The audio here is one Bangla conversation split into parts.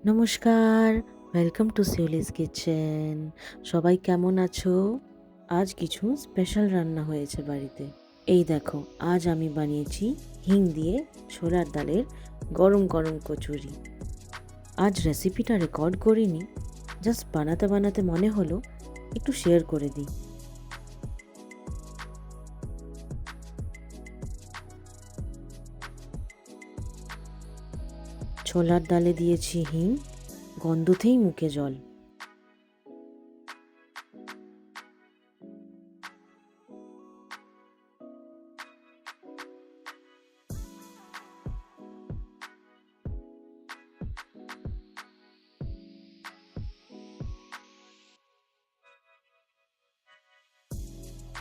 নমস্কার, ওয়েলকাম টু শিউলিস কিচেন। সবাই কেমন আছো? আজ কিছু স্পেশাল রান্না হয়েছে বাড়িতে। এই দেখো, আজ আমি বানিয়েছি হিং দিয়ে ছোলার ডালের গরম গরম কচুরি। আজ রেসিপিটা রেকর্ড করিনি, জাস্ট বানাতে বানাতে মনে হলো একটু শেয়ার করে দিই। ছোলার ডালে দিয়েছি হিং, গন্ধতেই মুখে জল।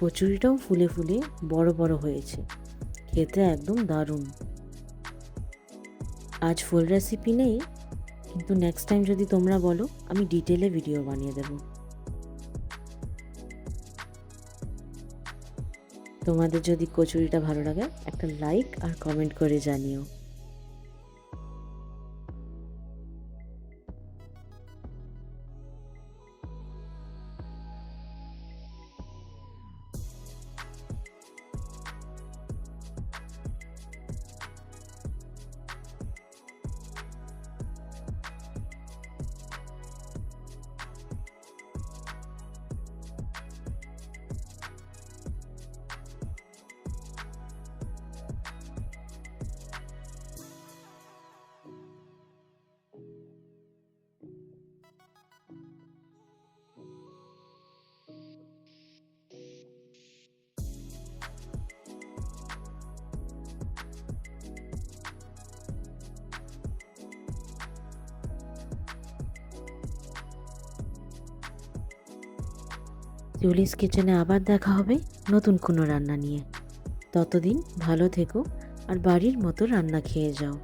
কচুরিটাও ফুলে ফুলে বড় বড় হয়েছে, খেতে একদম দারুণ। আজ ফুল রেসিপি নেই, কিন্তু নেক্সট টাইম যদি তোমরা বলো আমি ডিটেলে ভিডিও বানিয়ে দেব। তোমাদের যদি কচুরিটা ভালো লাগে একটা লাইক আর কমেন্ট করে জানিও। শিউলিস কিচেনে আবার দেখা হবে নতুন কোনো রান্না নিয়ে। ততদিন ভালো থেকো আর বাড়ির মতো রান্না খেয়ে যাও।